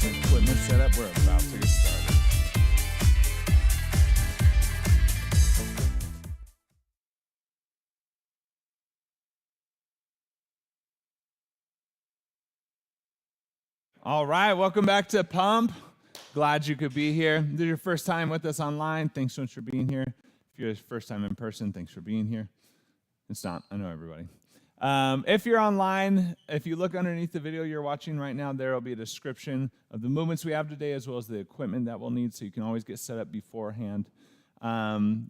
Equipment set up, we're about to get started. All right, welcome back to Pump. Glad you could be here. If this is your first time with us online, thanks so much for being here. If you're first time in person, thanks for being here. It's not, I know everybody. If you're online, if you look underneath the video you're watching right now, there will be a description of the movements we have today as well as the equipment that we'll need, so you can always get set up beforehand.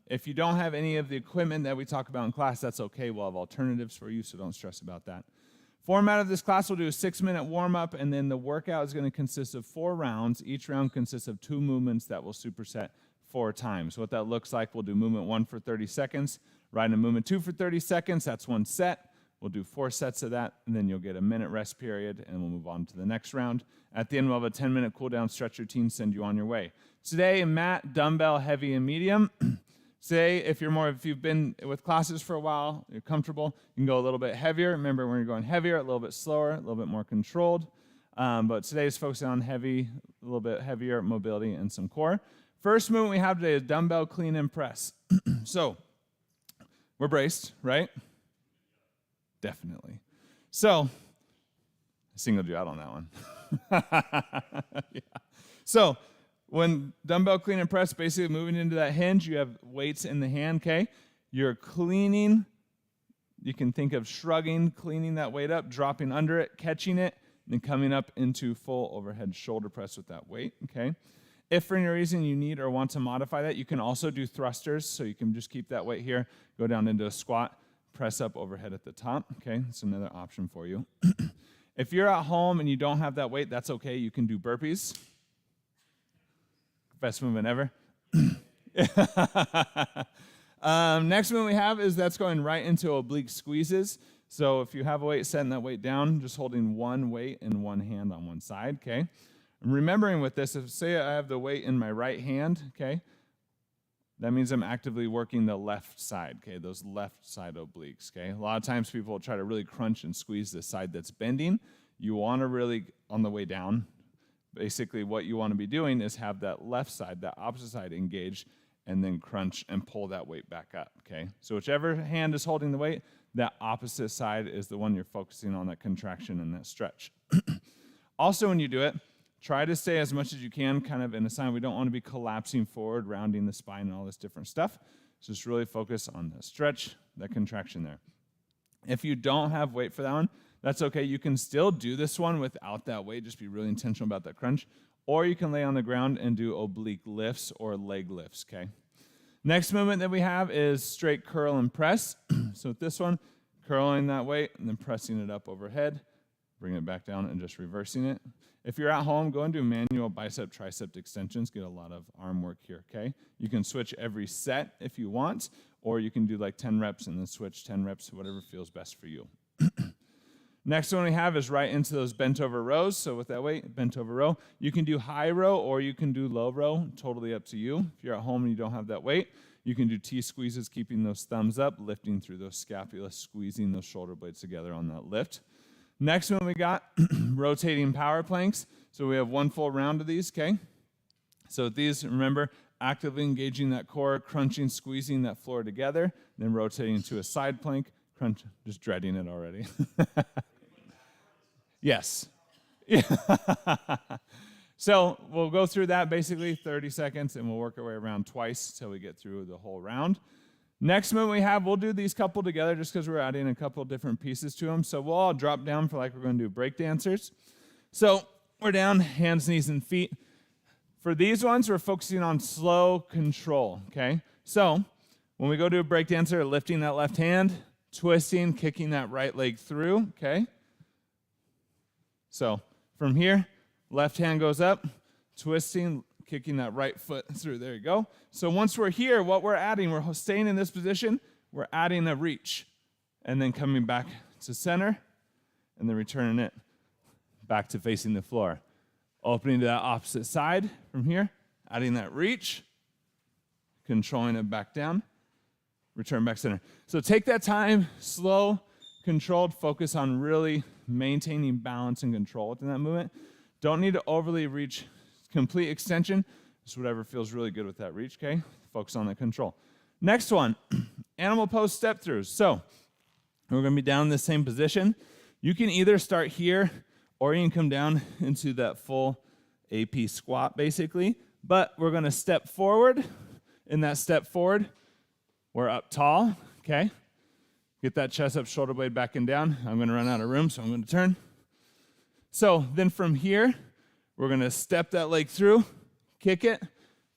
If you don't have any of the equipment that we talk about in class, that's okay. We'll have alternatives for you, so don't stress about that. Format of this class, we'll do a 6-minute warm-up, and then the workout is going to consist of 4 rounds. Each round consists of 2 movements that will superset 4 times. What that looks like, we'll do movement 1 for 30 seconds, right into movement 2 for 30 seconds. That's 1 set. We'll do 4 sets of that, and then you'll get a minute rest period, and we'll move on to the next round. At the end, we'll have a 10-minute cool-down stretch routine, send you on your way. Today, mat, dumbbell, heavy, and medium. Say, if you've been with classes for a while, you're comfortable, you can go a little bit heavier. Remember, when you're going heavier, a little bit slower, a little bit more controlled. But today is focusing on heavy, a little bit heavier mobility and some core. First movement we have today is dumbbell clean and press. So, we're braced, right? Definitely. So, I singled you out on that one. Yeah. So, when dumbbell clean and press, basically moving into that hinge, you have weights in the hand, okay? You're cleaning. You can think of shrugging, cleaning that weight up, dropping under it, catching it, and then coming up into full overhead shoulder press with that weight, okay? If for any reason you need or want to modify that, you can also do thrusters, so you can just keep that weight here, go down into a squat, press up overhead at the top, okay? That's another option for you. If you're at home and you don't have that weight, that's okay. You can do burpees. Best movement ever. Next movement we have is that's going right into oblique squeezes. So if you have a weight, setting that weight down, just holding one weight in one hand on one side, okay? And remembering with this, if say I have the weight in my right hand, okay, that means I'm actively working the left side, okay, those left side obliques, okay? A lot of times people will try to really crunch and squeeze the side that's bending. You want to really, on the way down, basically what you want to be doing is have that left side, that opposite side engaged, and then crunch and pull that weight back up, okay? So whichever hand is holding the weight, that opposite side is the one you're focusing on, that contraction and that stretch. Also, when you do it, try to stay as much as you can kind of in a sign. We don't want to be collapsing forward, rounding the spine and all this different stuff. So just really focus on the stretch, that contraction there. If you don't have weight for that one, that's okay. You can still do this one without that weight. Just be really intentional about that crunch. Or you can lay on the ground and do oblique lifts or leg lifts, okay? Next movement that we have is straight curl and press. So with this one, curling that weight and then pressing it up overhead, bring it back down and just reversing it. If you're at home, go and do manual bicep, tricep extensions. Get a lot of arm work here, okay? You can switch every set if you want, or you can do like 10 reps and then switch 10 reps, whatever feels best for you. Next one we have is right into those bent over rows. So with that weight, bent over row. You can do high row or you can do low row, totally up to you. If you're at home and you don't have that weight, you can do T-squeezes, keeping those thumbs up, lifting through those scapula, squeezing those shoulder blades together on that lift. Next one we got rotating power planks. So we have one full round of these, okay? So with these, remember, actively engaging that core, crunching, squeezing that floor together, then rotating to a side plank, crunch, just dreading it already. Yes. Yeah. So we'll go through that basically 30 seconds, and we'll work our way around twice till we get through the whole round. Next movement we have, we'll do these couple together just because we're adding a couple different pieces to them. So we'll all drop down for like we're going to do breakdancers. So we're down, hands, knees, and feet. For these ones, we're focusing on slow control, okay? So when we go to a breakdancer, lifting that left hand, twisting, kicking that right leg through, okay? So from here, left hand goes up, twisting, kicking that right foot through. There you go. So once we're here, what we're adding, we're staying in this position, we're adding a reach, and then coming back to center, and then returning it back to facing the floor. Opening to that opposite side from here, adding that reach, controlling it back down, return back center. So take that time, slow, controlled, focus on really maintaining balance and control within that movement. Don't need to overly reach complete extension. Just whatever feels really good with that reach, okay? Focus on the control. Next one, animal pose step throughs. So we're going to be down in the same position. You can either start here or you can come down into that full AP squat basically. But we're going to step forward. In that step forward, we're up tall, okay? Get that chest up, shoulder blade back and down. I'm going to run out of room, so I'm going to turn. So then from here, we're going to step that leg through, kick it,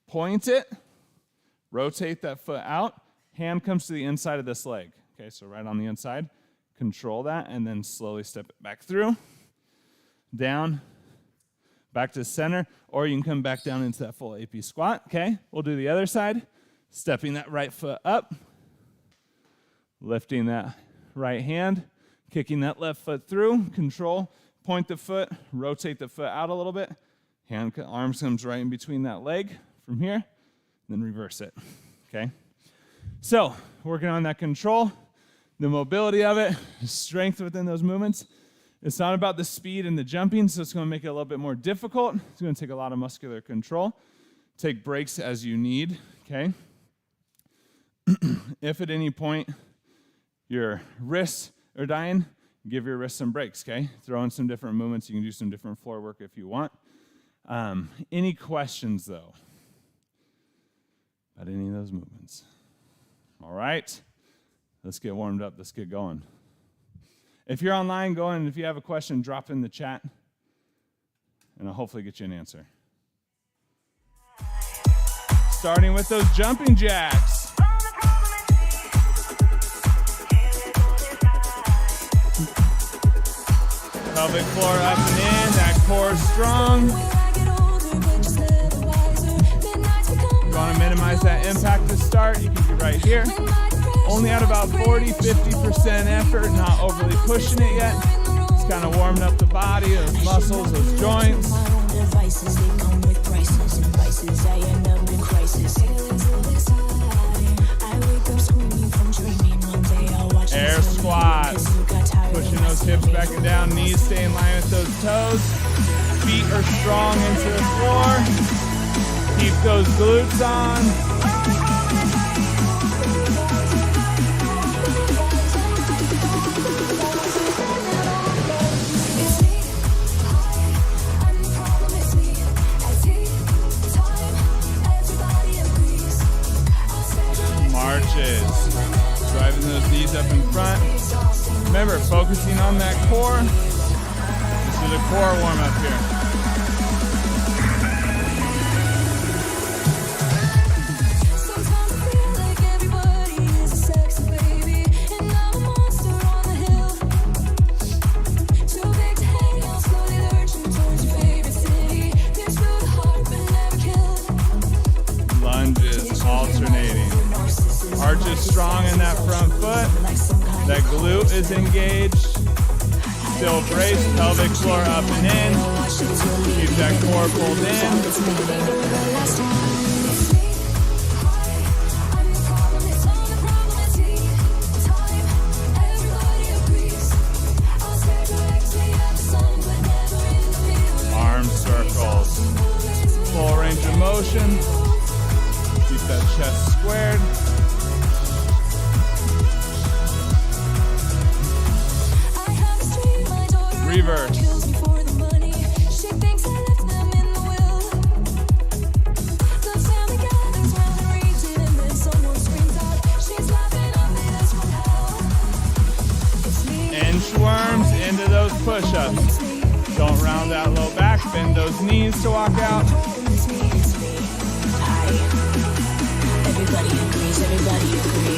point it, rotate that foot out. Hand comes to the inside of this leg. Okay, so right on the inside. Control that, and then slowly step it back through. Down, back to center, or you can come back down into that full AP squat. Okay, we'll do the other side. Stepping that right foot up, lifting that right hand, kicking that left foot through, control, point the foot, rotate the foot out a little bit. Arms comes right in between that leg from here, then reverse it, okay? So, working on that control, the mobility of it, strength within those movements. It's not about the speed and the jumping, so it's going to make it a little bit more difficult. It's going to take a lot of muscular control. Take breaks as you need, okay? If at any point your wrists are dying, give your wrists some breaks, okay? Throw in some different movements. You can do some different floor work if you want. Any questions, though, about any of those movements? All right, let's get warmed up. Let's get going. If you're online, go in, and if you have a question, drop in the chat, and I'll hopefully get you an answer. Starting with those jumping jacks. Pelvic floor up and in, that core strong. You want to minimize that impact to start, you can be right here. Only at about 40-50% effort, not overly pushing it yet. Just kind of warming up the body, those muscles, those joints. Air squats. Pushing those hips back and down, knees stay in line with those toes. Feet are strong into the floor. Keep those glutes on. Marches. Driving those knees up in front. Remember, focusing on that core. This is a core warm-up here. Lunges, alternating. Arches strong in that front foot. That glute is engaged. Still brace, pelvic floor up and in. Keep that core pulled in. Arm circles. Full range of motion. Keep that chest squared. Reverse. Inchworms into those push-ups. Don't round that low back, bend those knees to walk out. Everybody agrees, everybody agrees.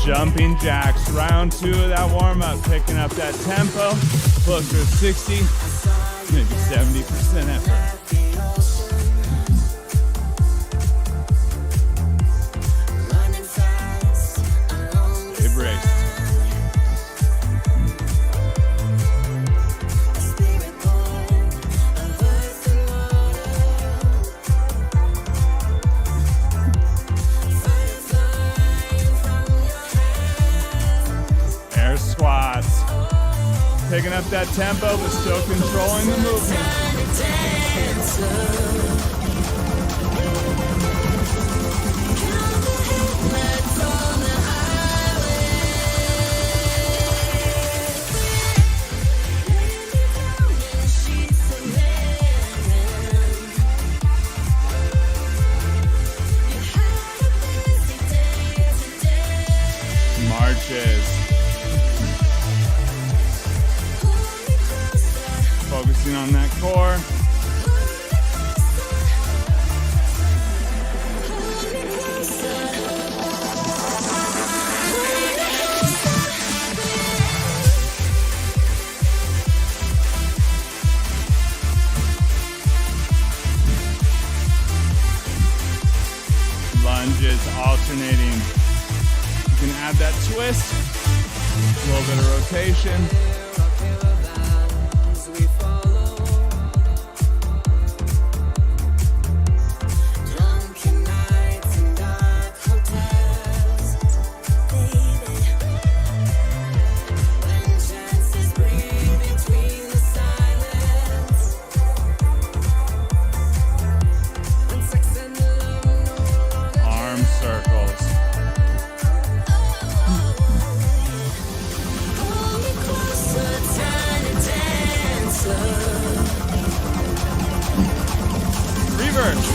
Jumping jacks, round 2 of that warm-up, picking up that tempo, closer to 60, maybe 70% effort. Stay braced. Picking up that tempo, but still controlling the movement. Marches. Focusing on that core. Lunges alternating. You can add that twist, a little bit of rotation. Arm circles. Reverse.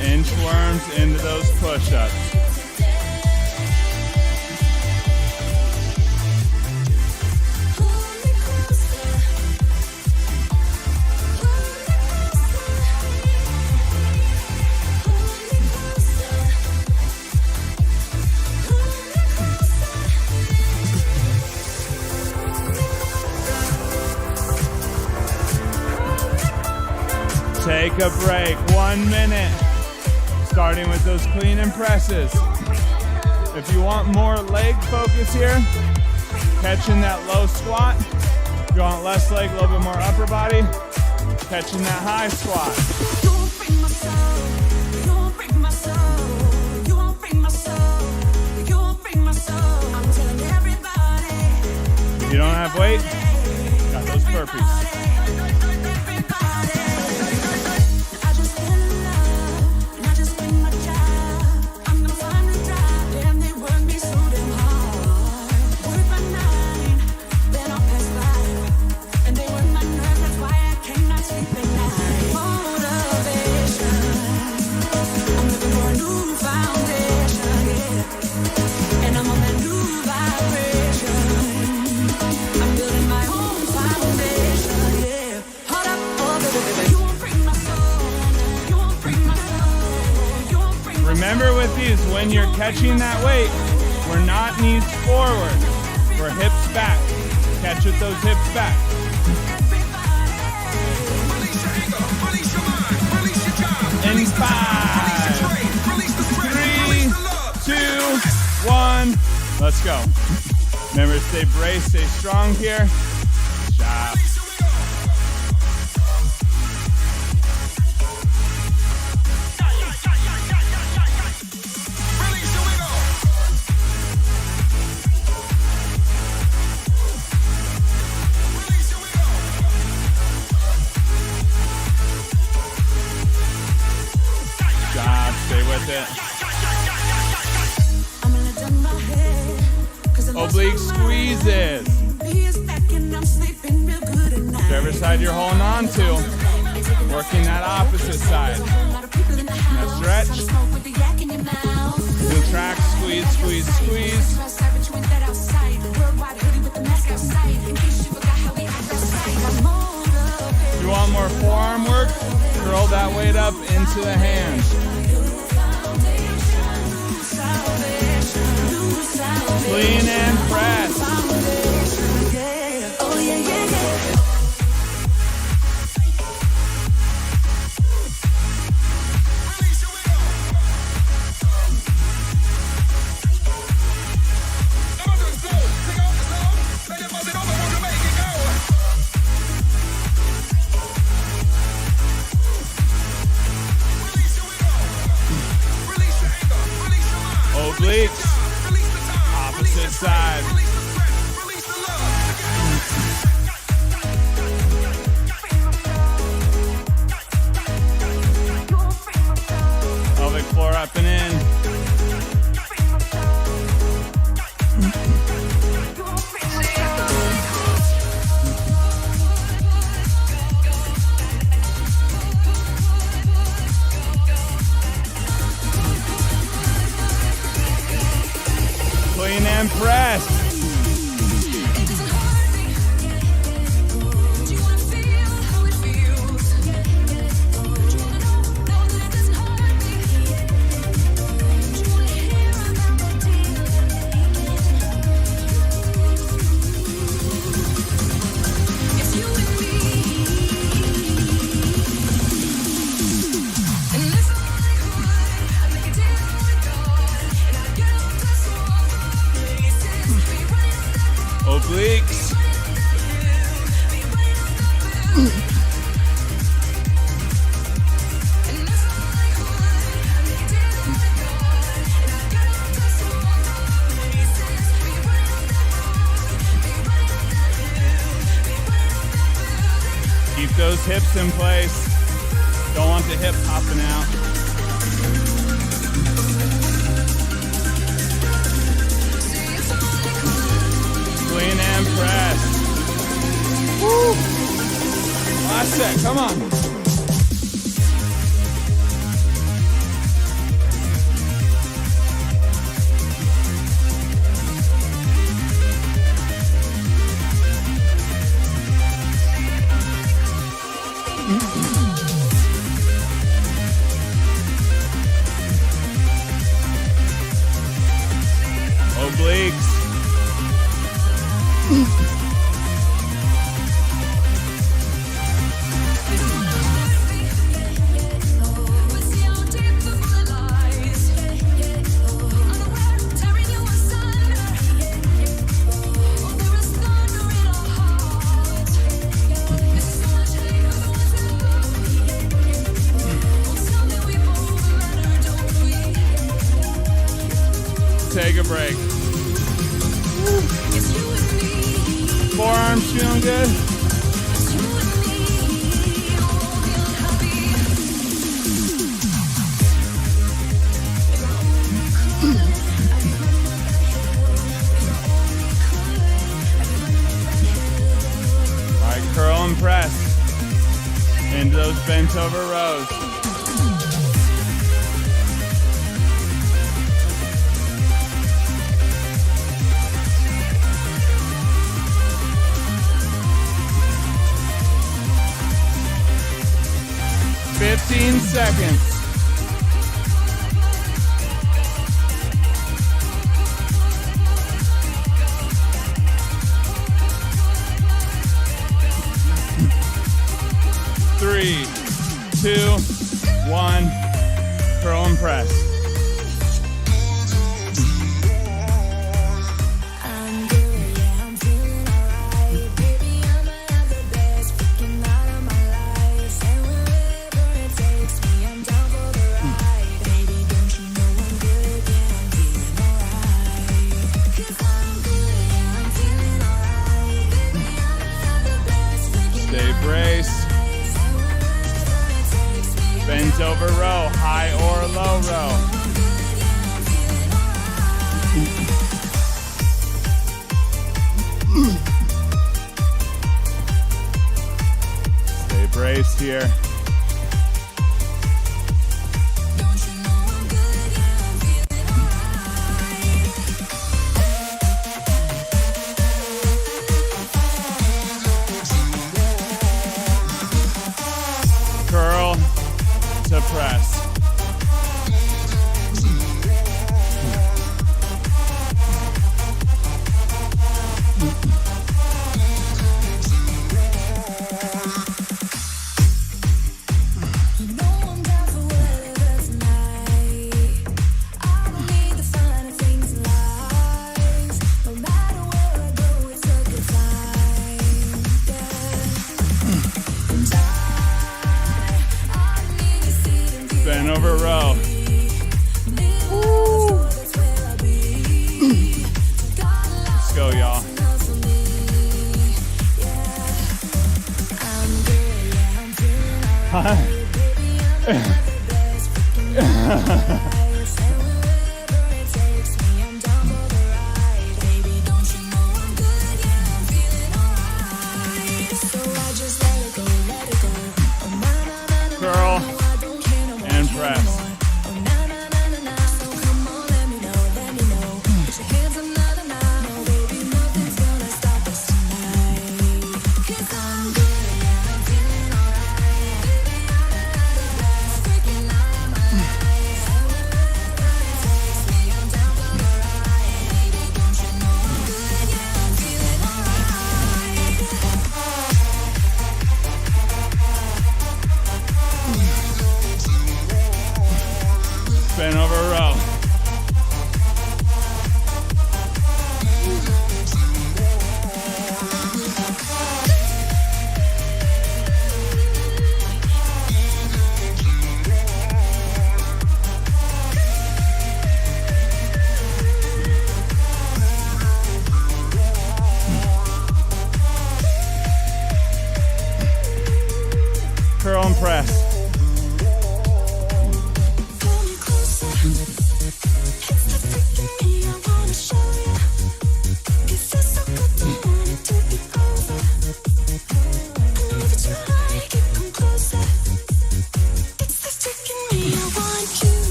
Inchworms into those push-ups. Take a break, 1 minute. Starting with those clean and presses. If you want more leg focus here, catching that low squat. If you want less leg, a little bit more upper body, catching that high squat. If you don't have weight, got those burpees. Remember with these, when you're catching that weight, we're not knees forward, we're hips back. Catch with those hips back. In 5, 3, 2, 1, let's go. Remember, stay braced, stay strong here. Job. Stay with it. Oblique squeezes. Whichever side you're holding on to, working that opposite side. Now stretch. Contract, squeeze, squeeze, squeeze. If you want more forearm work, curl that weight up into the hands. Clean and press. Clean and press. Obliques. Keep those hips in place. Don't want the hip popping out. Clean and press. Woo! Last set, come on. Obliques. Take a break. Forearms feeling good? All right, curl and press into those bent over rows. Fifteen seconds. Three, two, one. Curl and press. Brace. Bend over row, high or low row. Stay braced here. Curl to press. Bend over row. Let's go, y'all. Curl and press.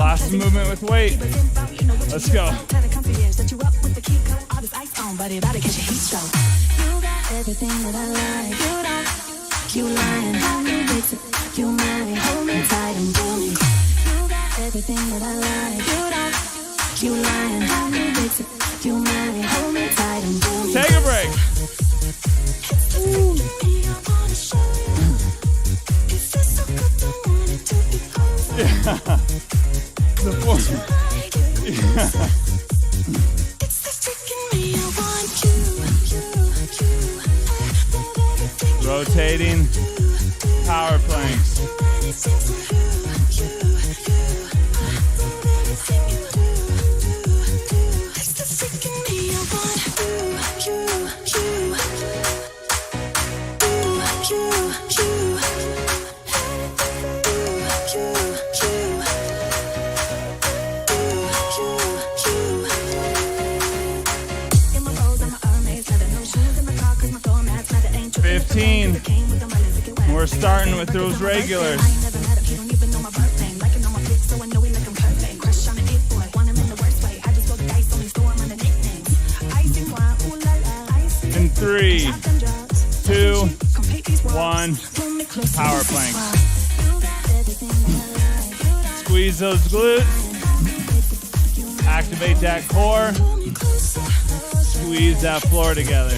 Last movement with weight. Let's go. Everything that I like, you don't, you lying, you fix it, you marry, hold me tight and do me. You got everything that I like, you don't, you lying, you fix it, you marry, hold me tight and do me. Take a break. Yeah. The fourth. Yeah. Rotating power planks. We're starting with those regulars. In 3, 2, 1, power planks. Squeeze those glutes. Activate that core. Squeeze that floor together.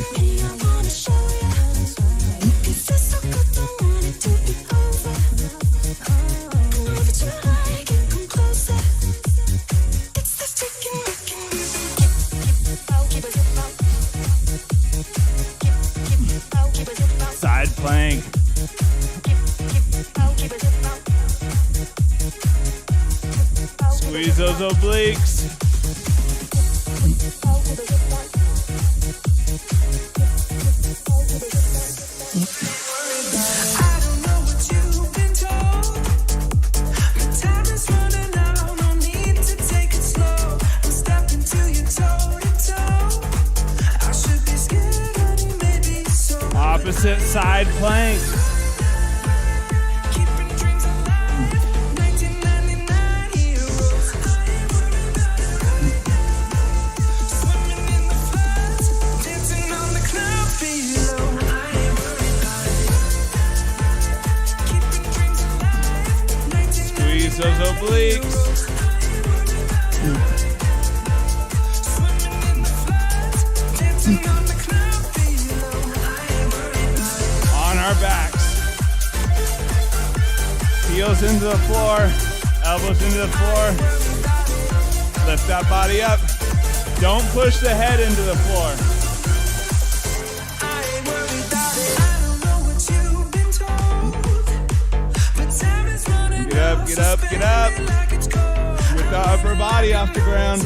Side plank. Squeeze those obliques. Opposite side plank. Squeeze those obliques. Our backs. Heels into the floor, elbows into the floor. Lift that body up. Don't push the head into the floor. Get up, get up, get up. Get the upper body off the ground.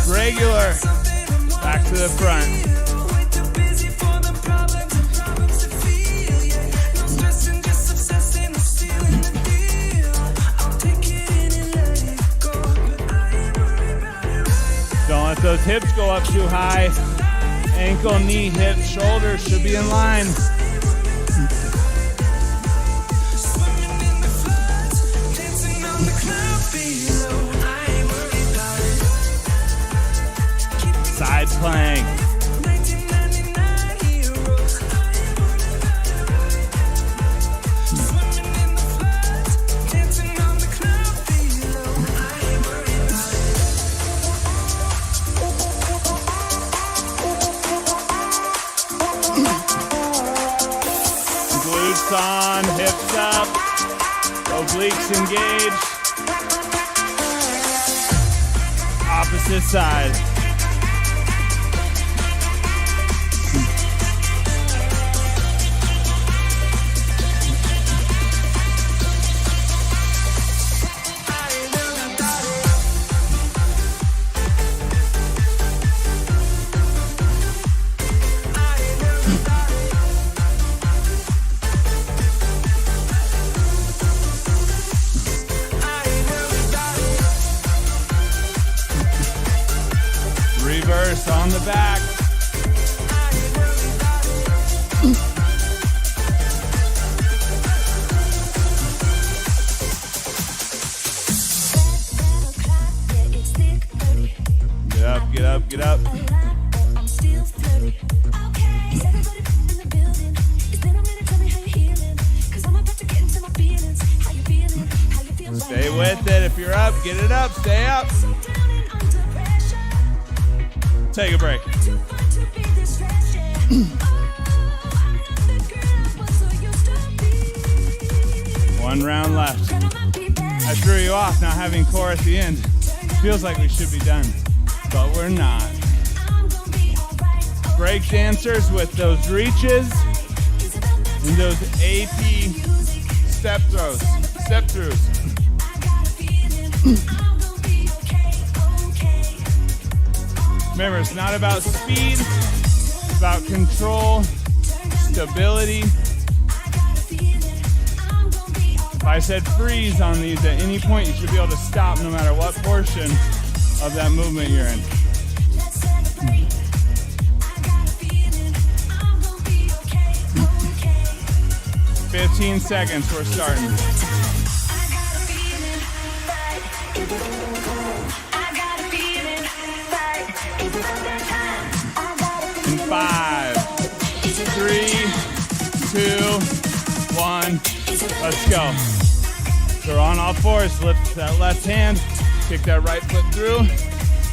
Regular. Back to the front. Don't let those hips go up too high. Ankle, knee, hips, shoulders should be in line. Side plank. Glutes on, hips up, obliques engaged. Opposite side. you're up, get it up, stay up. Take a break. One round left. I threw you off not having core at the end. Feels like we should be done, but we're not. Breakdancers with those reaches and those AP Stepthroughs. Remember, it's not about speed, it's about control, stability. If I said freeze on these at any point, you should be able to stop no matter what portion of that movement you're in. 15 seconds, we're starting. In 5, 3, 2, 1, let's go. So we're on all fours, lift that left hand, kick that right foot through,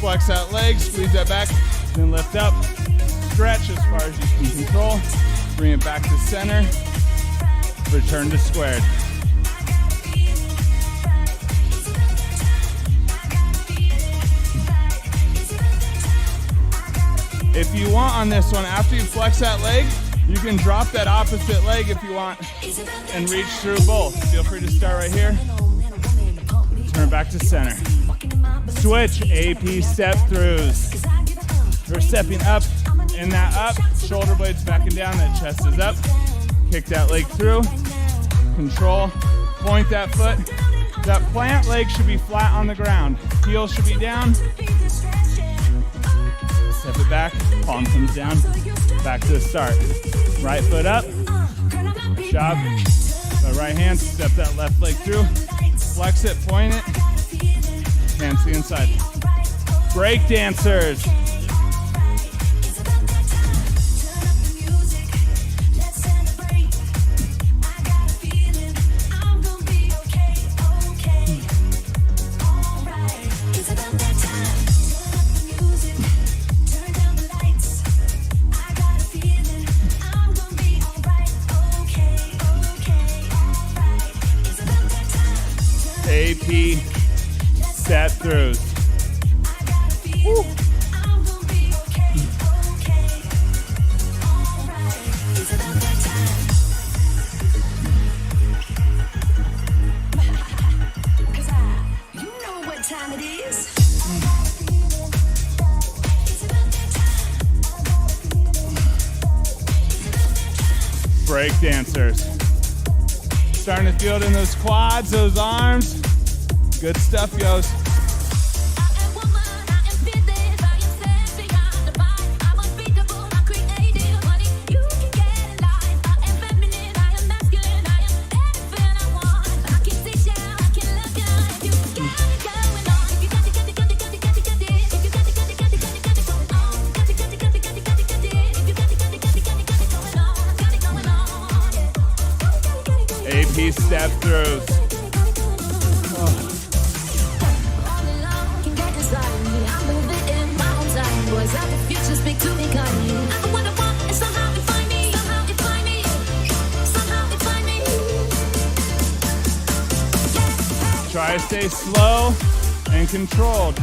flex that leg, squeeze that back, then lift up, stretch as far as you can control, bring it back to center, return to squared. If you want on this one, after you flex that leg, you can drop that opposite leg if you want and reach through both. Feel free to start right here. Turn back to center. Switch AP Stepthroughs. We're stepping up in that up, shoulder blades backing down, that chest is up. Kick that leg through, control, point that foot. That plant leg should be flat on the ground. Heel should be down. Step it back, palm comes down, back to the start. Right foot up, shove, the right hand, step that left leg through, flex it, point it, hands to the inside. Breakdancers. AP Stepthroughs. Woo. Breakdancers. Starting to feel it in those quads, those arms. Good stuff, yos. AP Stepthroughs. Try to stay slow and controlled.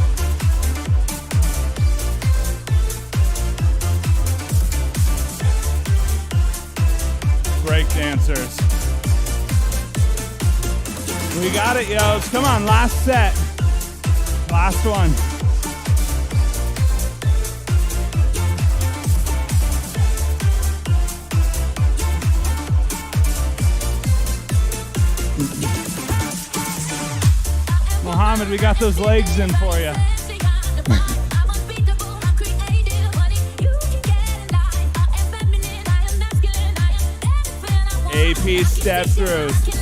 Breakdancers. We got it, yos. Come on, last set. Last one. Mohammed, we got those legs in for you. AP Stepthroughs.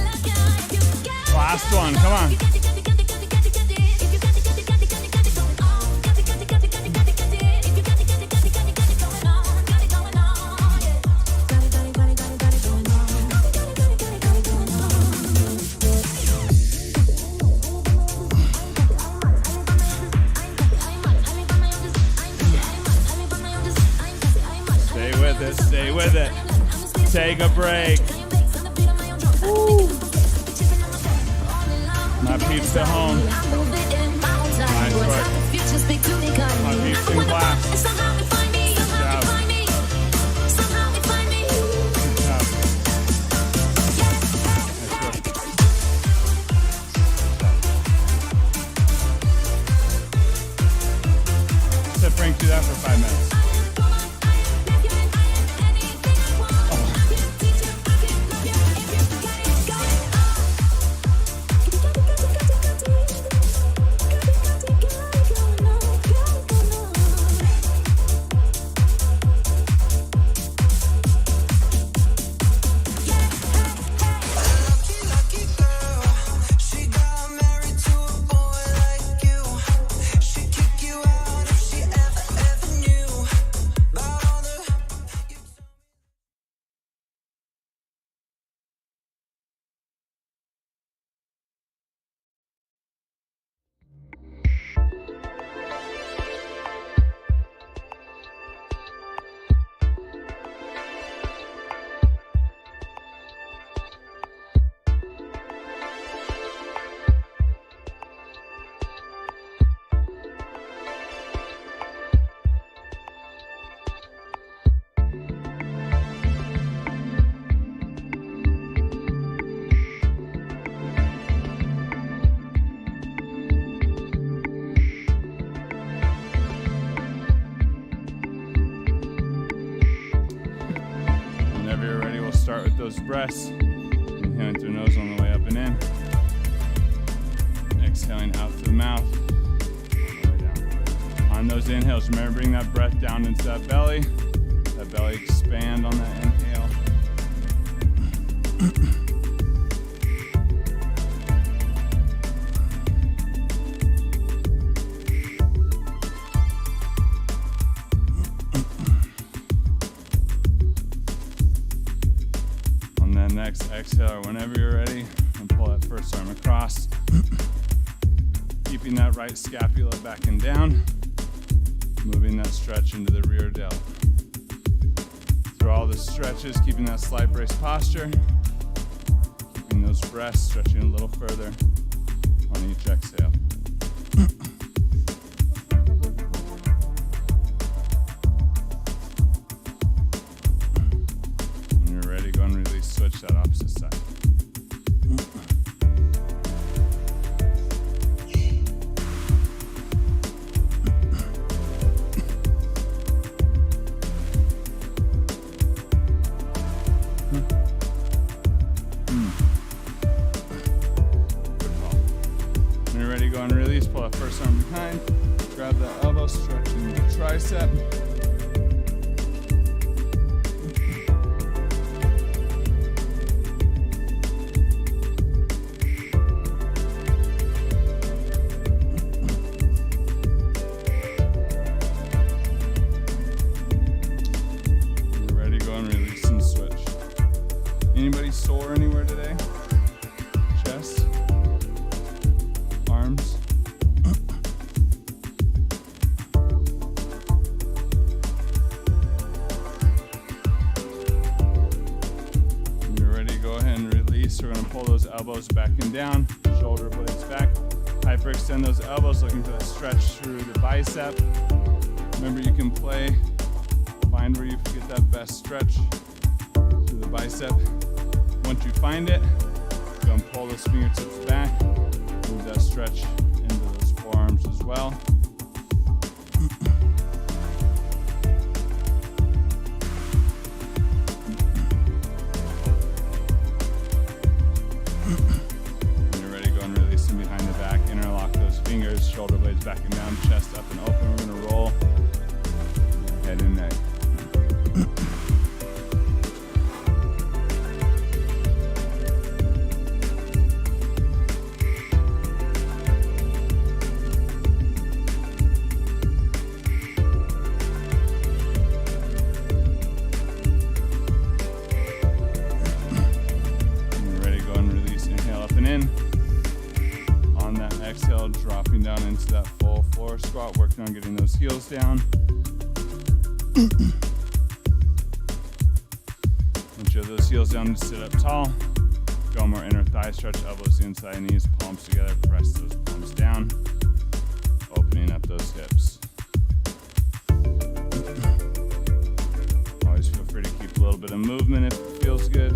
Last one, come on. with it, stay with it. Take a break. Woo. My peeps at home. Nice work. My peeps in class. Good job. Let Frank do that for 5 minutes. Start with those breaths. Inhaling through the nose on the way up and in. Exhaling out through the mouth. All the way down. On those inhales, remember bring that breath down into that belly. That belly expand on that inhale. Next exhale, whenever you're ready, and pull that first arm across. Keeping that right scapula back and down. Moving that stretch into the rear delt. Through all the stretches, keeping that slight brace posture. Keeping those breaths stretching a little further on each exhale. Switch that opposite side. When you're ready, go and release. Pull that first arm behind. Grab the elbow, stretching the tricep. Anybody sore anywhere today? Chest? Arms? When you're ready, go ahead and release. We're going to pull those elbows back and down, shoulder blades back. Hyperextend those elbows, looking for that stretch through the bicep. Remember, you can play. Find where you get that best stretch through the bicep. Once you find it, go and pull those fingertips back. Move that stretch into those forearms as well. When you're ready, go and release them behind the back. Interlock those fingers, shoulder blades back and down, chest up and open. We're going to roll head and neck. On that exhale, dropping down into that full floor squat, working on getting those heels down. Push those heels down to sit up tall. Go more inner thigh stretch, elbows inside knees, palms together, press those palms down, opening up those hips. Always feel free to keep a little bit of movement if it feels good.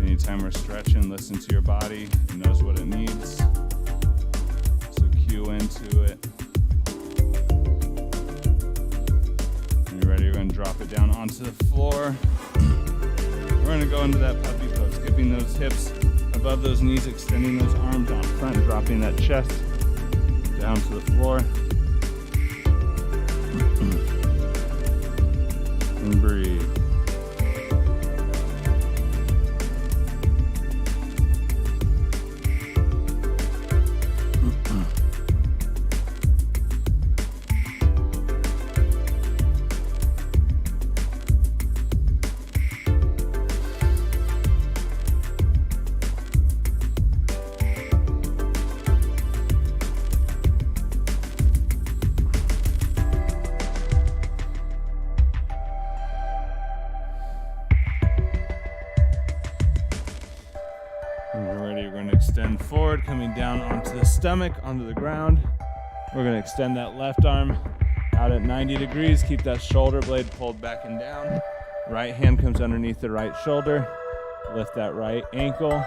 Anytime we're stretching, listen to your body. It knows what it needs. So cue into it. When you're ready, you're going to drop it down onto the floor. We're going to go into that puppy pose, skipping those hips above those knees, extending those arms out front, dropping that chest down to the floor. And breathe. When you're ready, we're going to extend forward, coming down onto the stomach, onto the ground. We're going to extend that left arm out at 90 degrees. Keep that shoulder blade pulled back and down. Right hand comes underneath the right shoulder. Lift that right ankle.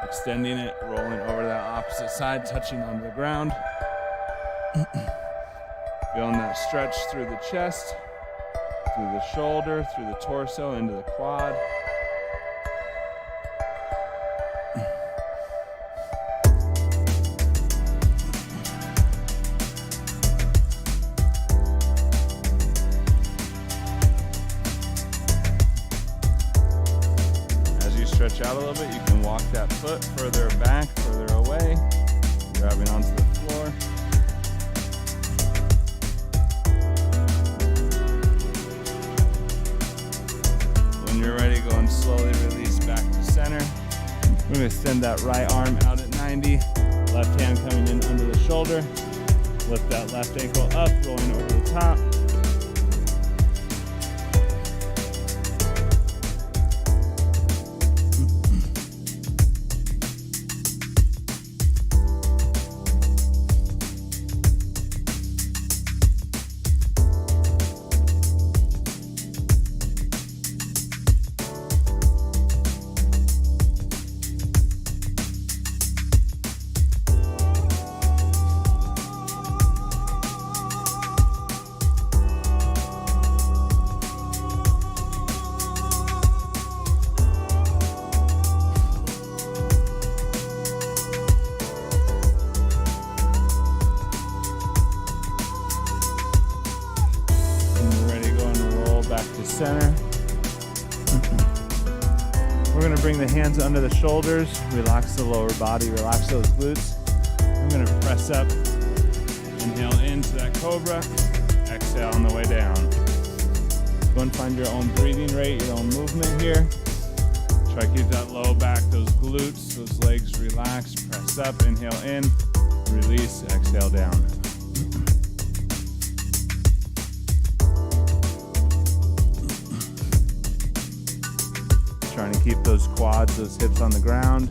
Extending it, rolling over that opposite side, touching onto the ground. Feeling that stretch through the chest, through the shoulder, through the torso, into the quad. Stretch out a little bit. You can walk that foot further back, further away, grabbing onto the floor. When you're ready, go and slowly release back to center. We're going to extend that right arm out at 90. Left hand coming in under the shoulder. Lift that left ankle up, rolling over the top. Center. We're going to bring the hands under the shoulders, relax the lower body, relax those glutes. I'm going to press up, inhale into that cobra, exhale on the way down. Go and find your own breathing rate, your own movement here. Try to keep that low back, those glutes, those legs relaxed. Press up, inhale in, release, exhale down. Trying to keep those quads, those hips on the ground.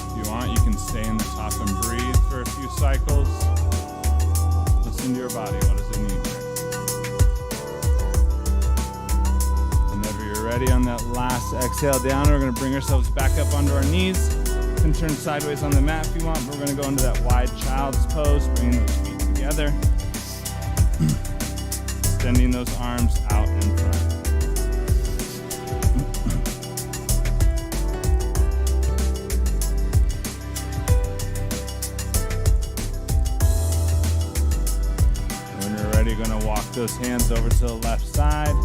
If you want, you can stay in the top and breathe for a few cycles. Listen to your body. What does it need here? Whenever you're ready on that last exhale down, we're going to bring ourselves back up onto our knees. Can turn sideways on the mat if you want. We're going to go into that wide child's pose, bringing those feet together. Extending those arms out in front. When you're ready, you're going to walk those hands over to the left side,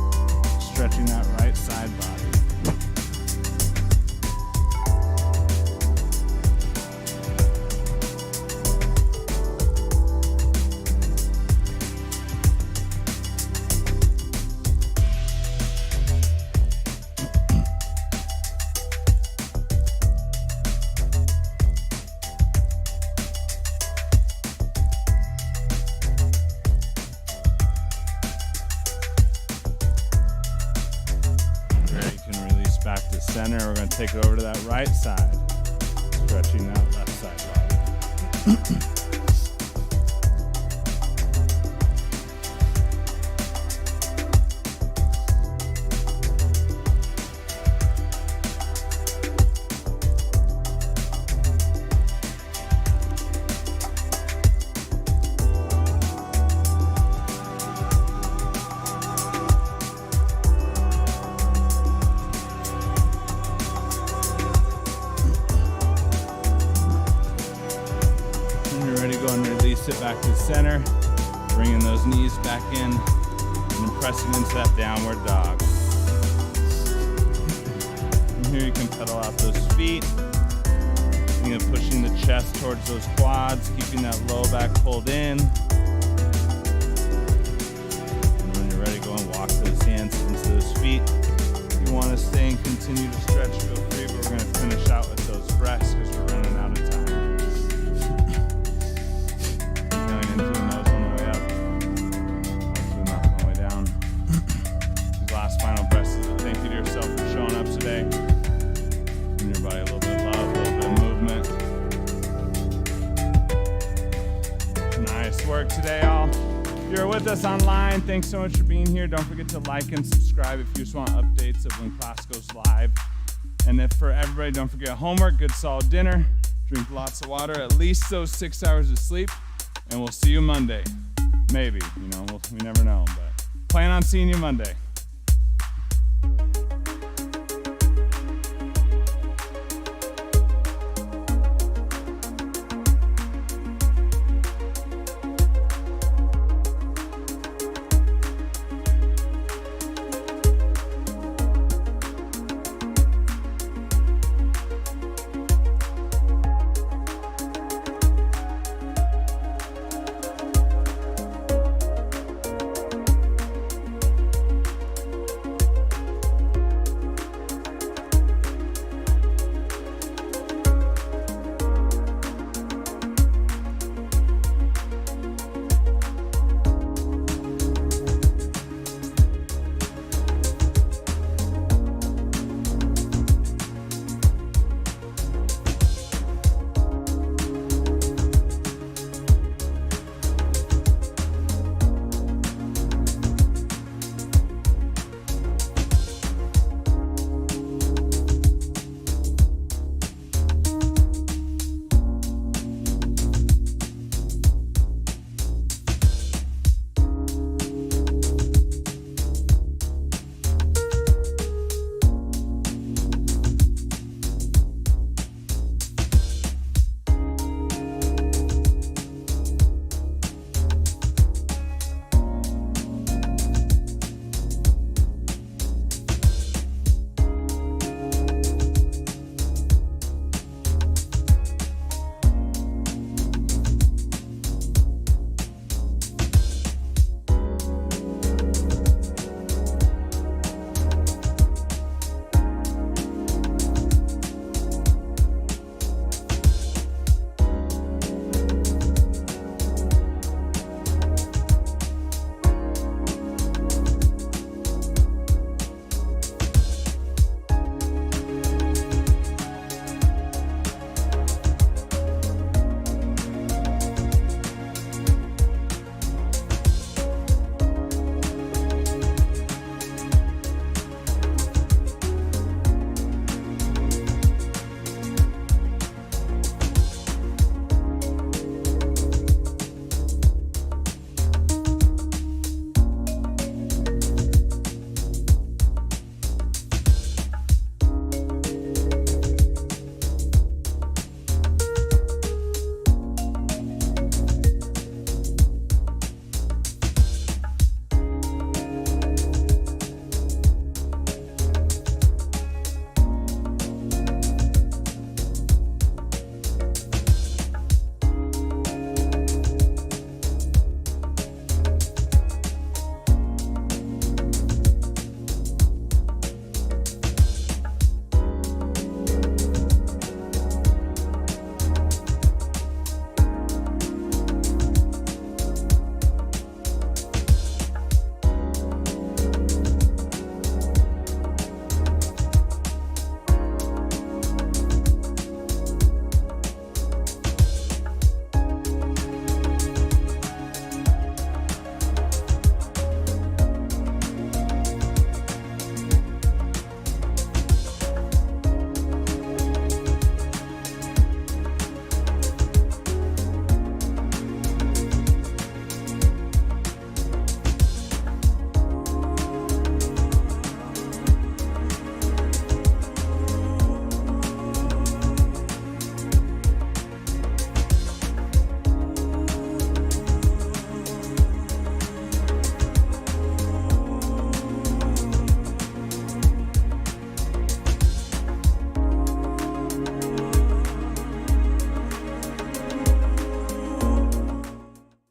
stretching that right side body. take it over to that right side. Stretching that left side body. Sit back to the center, bringing those knees back in, and then pressing into that downward dog. From here you can pedal out those feet, pushing the chest towards those quads, keeping that low back pulled in. And when you're ready, go and walk those hands into those feet. If you want to stay and continue to stretch, feel free, but we're going to finish out with those breaths because we're running out of time. Final breaths. Thank you to yourself for showing up today. Giving your body a little bit of love, a little bit of movement. Nice work today, all. If you're with us online, thanks so much for being here. Don't forget to like and subscribe if you just want updates of when class goes live. And if for everybody, don't forget homework, good solid dinner, drink lots of water, at least those 6 hours of sleep, and we'll see you Monday. Maybe, we never know, but plan on seeing you Monday.